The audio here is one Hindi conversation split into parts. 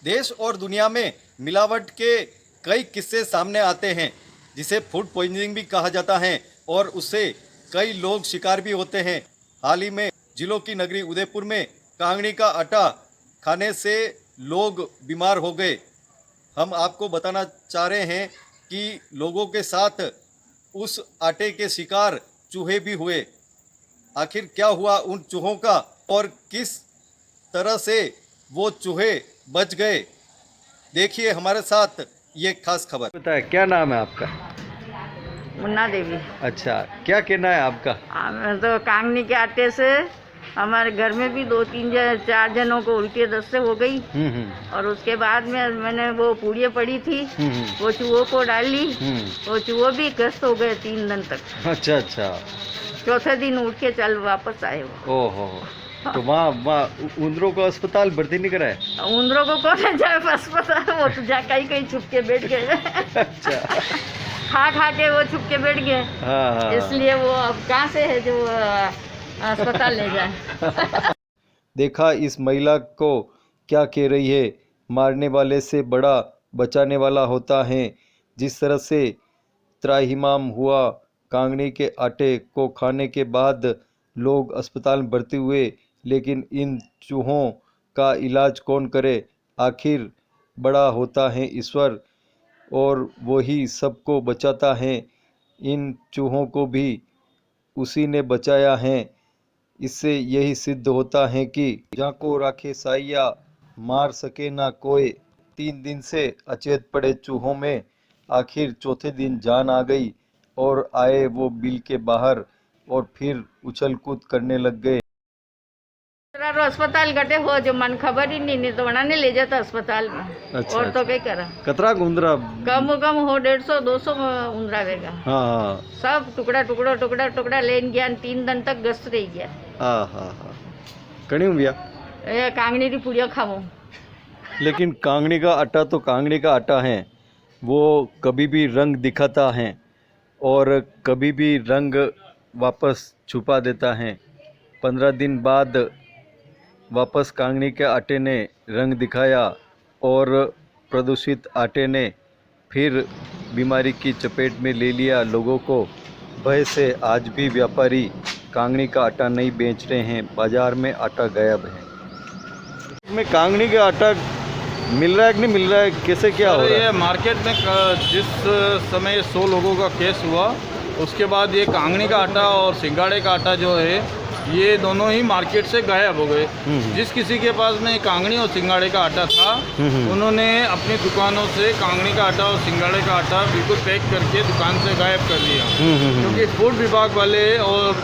देश और दुनिया में मिलावट के कई किस्से सामने आते हैं, जिसे फूड पॉइजनिंग भी कहा जाता है और उससे कई लोग शिकार भी होते हैं। हाल ही में जिलों की नगरी उदयपुर में कांगड़ी का आटा खाने से लोग बीमार हो गए। हम आपको बताना चाह रहे हैं कि लोगों के साथ उस आटे के शिकार चूहे भी हुए। आखिर क्या हुआ उन चूहों का और किस तरह से वो चूहे बच गए, देखिए हमारे साथ ये खास खबर। बताए क्या नाम है आपका? मुन्ना देवी। अच्छा, क्या कहना है आपका? मैं तो कांगनी के आटे से हमारे घर में भी 4 जनों को उल्टी दस्त हो गई। और उसके बाद में मैंने वो पूड़ियाँ पड़ी थी, वो चूहों को डाली। वो चूहे भी ग्रस्त हो गए 3 दिन तक। अच्छा अच्छा। चौथे दिन उठ के चल वापस आए वो। ओहो, तो वहाँ उंदरों को अस्पताल भर्ती नहीं कराए? उंदरों को कौन जाए अस्पताल, वो तो जा कहीं कहीं छुप के बैठ गए। अच्छा। खा के वो छुप के बैठ गए। हाँ। इसलिए वो अब कहाँ से है जो अस्पताल ले जाए। देखा इस महिला को क्या कह रही है, मारने वाले से बड़ा बचाने वाला होता है। जिस तरह से त्राहिमाम हुआ, कांगड़ी के आटे को खाने के बाद लोग अस्पताल में भर्ती हुए, लेकिन इन चूहों का इलाज कौन करे? आखिर बड़ा होता है ईश्वर और वही सबको बचाता है। इन चूहों को भी उसी ने बचाया है। इससे यही सिद्ध होता है कि जाको राखे साइया, मार सके ना कोई। 3 दिन से अचेत पड़े चूहों में आखिर चौथे दिन जान आ गई और आए वो बिल के बाहर और फिर उछल कूद करने लग गए। अस्पताल गटे हो जो मन खबर ही नहीं तो वना नहीं ले जाता अस्पताल में। अच्छा, और तो क्या करा, कतरा उंदरा कम हो 150-200 उंदरा वेगा। हाँ। सब टुकड़ा लेन गया। 3 दिन तक गस्त रही गया। हाँ। कणी भैया कांगनी की पुड़िया खाओ। लेकिन कांगड़ी का आटा तो कांगड़ी का आटा है, वो कभी भी रंग दिखाता है और कभी भी रंग वापस छुपा देता है। 15 दिन बाद वापस कांगड़ी के आटे ने रंग दिखाया और प्रदूषित आटे ने फिर बीमारी की चपेट में ले लिया लोगों को। भय से आज भी व्यापारी कांगड़ी का आटा नहीं बेच रहे हैं, बाजार में आटा गायब है। में कांगड़ी का आटा मिल रहा है कि नहीं मिल रहा है, कैसे क्या हो रहा है? ये मार्केट में जिस समय 100 लोगों का केस हुआ, उसके बाद ये कांगड़ी का आटा और सिंगाड़े का आटा जो है, ये दोनों ही मार्केट से गायब हो गए। जिस किसी के पास में कांगड़ी और सिंगाड़े का आटा था, उन्होंने अपनी दुकानों से कांगड़ी का आटा और सिंगाड़े का आटा बिल्कुल पैक करके दुकान से गायब कर दिया। क्योंकि फूड विभाग वाले और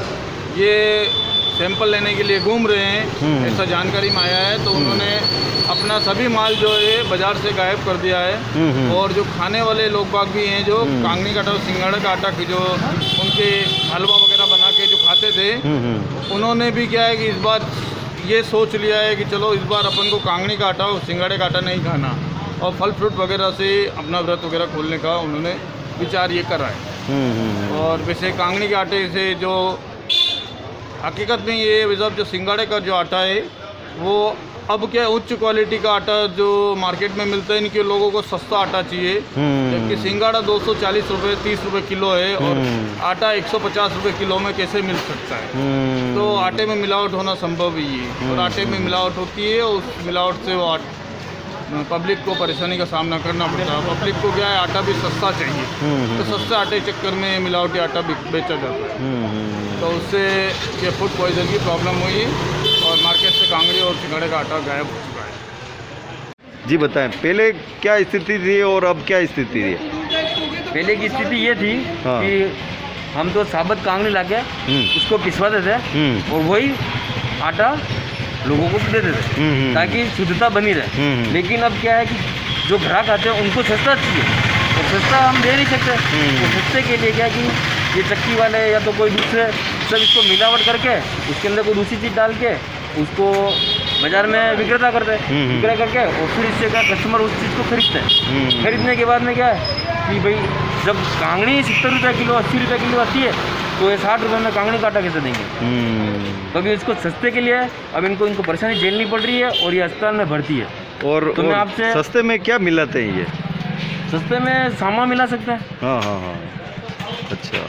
ये सैंपल लेने के लिए घूम रहे हैं, ऐसा जानकारी में आया है। तो उन्होंने अपना सभी माल जो है बाजार से गायब कर दिया है। और जो खाने वाले लोग बाग भी हैं, जो कांगड़ी का आटा और सिंगाड़ा का आटा की जो उनके हलवा वगैरह बना के जो खाते थे, उन्होंने भी क्या है कि इस बार ये सोच लिया है कि चलो इस बार अपन को कांगड़ी का आटा और सिंगाड़े का आटा नहीं खाना, और फल फ्रूट वगैरह से अपना व्रत वगैरह खोलने का उन्होंने विचार ये करा है। और वैसे कांगड़ी के आटे से जो हकीकत में ये जो सिंगाड़े का जो आटा है, वो अब क्या उच्च क्वालिटी का आटा जो मार्केट में मिलता है, इनके लोगों को सस्ता आटा चाहिए। जबकि सिंगाड़ा 240 रुपये 30 रुपये किलो है और आटा 150 रुपये किलो में कैसे मिल सकता है? तो आटे में मिलावट होना संभव ही है। और आटे में मिलावट होती है, उस मिलावट से वो पब्लिक को परेशानी का सामना करना पड़ता है। पब्लिक को क्या है, आटा भी सस्ता चाहिए, तो सस्ते आटे चक्कर में मिलावटी आटा बेचा जाता है। तो उससे ये फूड पॉइजन की प्रॉब्लम हुई और मार्केट से कांगड़ी और सिंगाड़े का आटा गायब हो चुका है। जी बताएं, पहले क्या स्थिति थी और अब क्या स्थिति थी? पहले की स्थिति ये थी कि हम तो साबुत कांगड़ी ला के उसको पिसवा देते और वही आटा लोगों को देते थे ताकि शुद्धता बनी रहे। लेकिन अब क्या है कि जो ग्राहक आते हैं उनको सस्ता चाहिए, और सस्ता हम दे नहीं सकते। तो सस्ते के लिए क्या है कि ये चक्की वाले या तो कोई दूसरे सब इसको मिलावट करके उसके अंदर कोई दूसरी चीज़ डाल के उसको बाज़ार में विक्रेता करते हैं, विक्रय करके, और फिर इससे क्या कस्टमर उस चीज़ को खरीदते हैं। खरीदने के बाद में क्या है कि भाई जब कांगड़ी 70 रुपये किलो 80 रुपये किलो आती है, तो ये 60 रुपये में कांगड़ी का आटा कैसे देंगे? क्योंकि इसको सस्ते के लिए अब इनको परेशानी झेलनी पड़ रही है और ये अस्पताल में भर्ती है। और तो मैं आपसे सस्ते में क्या मिलाते हैं ये? सस्ते में सामान मिला सकता है। हाँ हाँ हाँ, अच्छा।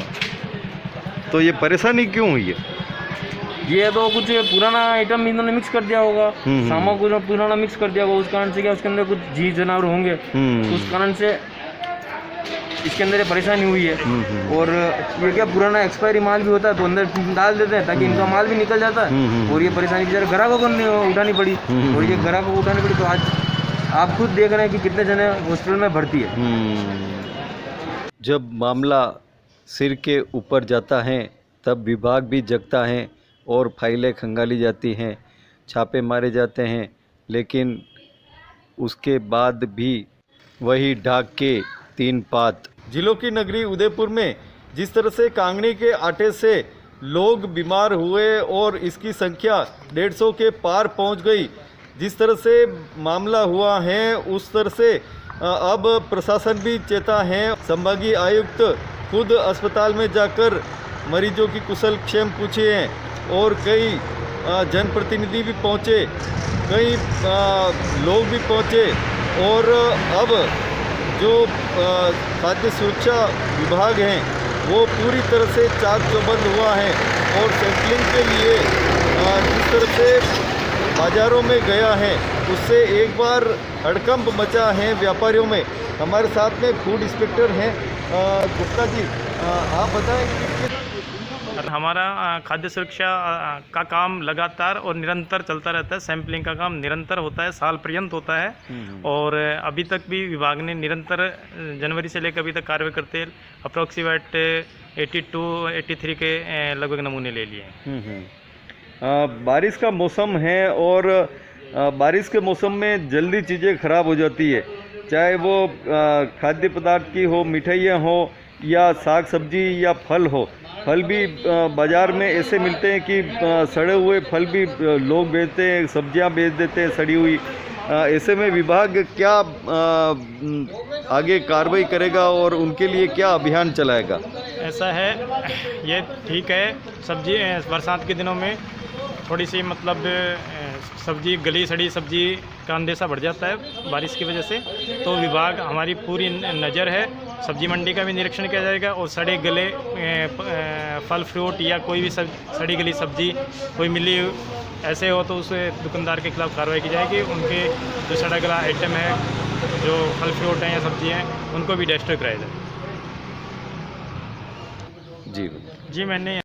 तो ये परेशानी क्यों हुई है? ये तो कुछ पुराना आइटम इन्होंने मिक्स कर दिया होगा, सामान को पुराना मिक्स कर दिया होगा, उस कारण से क्या उसके अंदर कुछ जीव जानवर होंगे, उस कारण से इसके अंदर ये परेशानी हुई है। और ये क्या पुराना एक्सपायरी माल भी होता है तो अंदर डाल देते हैं ताकि इनका माल भी निकल जाता है, और ये परेशानी बेचारे ग्राहकों को उठानी पड़ी, और ये ग्राहकों को उठानी पड़ी। तो आज आप खुद देख रहे हैं कि कितने जने हॉस्पिटल में भर्ती है। जब मामला सिर के ऊपर जाता है तब विभाग भी जगता है और फाइलें खंगाली जाती हैं, छापे मारे जाते हैं, लेकिन उसके बाद भी वही ढाक के तीन पात। जिलों की नगरी उदयपुर में जिस तरह से कांगनी के आटे से लोग बीमार हुए और इसकी संख्या 150 के पार पहुंच गई, जिस तरह से मामला हुआ है उस तरह से अब प्रशासन भी चेता है। संभागीय आयुक्त खुद अस्पताल में जाकर मरीजों की कुशल क्षेम पूछे हैं और कई जनप्रतिनिधि भी पहुंचे, कई लोग भी पहुंचे, और अब जो खाद्य सुरक्षा विभाग हैं वो पूरी तरह से चाक चौबंद हुआ है और सैंपलिंग के लिए जिस तरह से बाज़ारों में गया है उससे एक बार हड़कंप मचा है व्यापारियों में। हमारे साथ में फूड इंस्पेक्टर हैं गुप्ता जी, आप बताएं कि हमारा खाद्य सुरक्षा का काम लगातार और निरंतर चलता रहता है। सैंपलिंग का काम निरंतर होता है, साल पर्यंत होता है, और अभी तक भी विभाग ने निरंतर जनवरी से लेकर अभी तक कार्रवाई करते अप्रोक्सीमेट 82-83 के लगभग नमूने ले लिए हैं। बारिश का मौसम है और बारिश के मौसम में जल्दी चीज़ें ख़राब हो जाती है, चाहे वो खाद्य पदार्थ की हो, मिठाइयाँ हो या साग सब्जी या फल हो। फल भी बाज़ार में ऐसे मिलते हैं कि सड़े हुए फल भी लोग बेचते हैं, सब्जियां बेच देते हैं सड़ी हुई। ऐसे में विभाग क्या आगे कार्रवाई करेगा और उनके लिए क्या अभियान चलाएगा? ऐसा है, ये ठीक है, सब्जी बरसात के दिनों में थोड़ी सी मतलब सब्जी गली सड़ी सब्जी का अंदेशा बढ़ जाता है बारिश की वजह से। तो विभाग हमारी पूरी नज़र है, सब्जी मंडी का भी निरीक्षण किया जाएगा और सड़े गले फल फ्रूट या कोई भी सड़ी गली सब्जी कोई मिली ऐसे हो तो उस दुकानदार के खिलाफ कार्रवाई की जाएगी। उनके जो सड़ा गला आइटम है, जो फल फ्रूट हैं या सब्जी हैं, उनको भी डिस्ट्रॉय कराया जाए। जी जी मैंने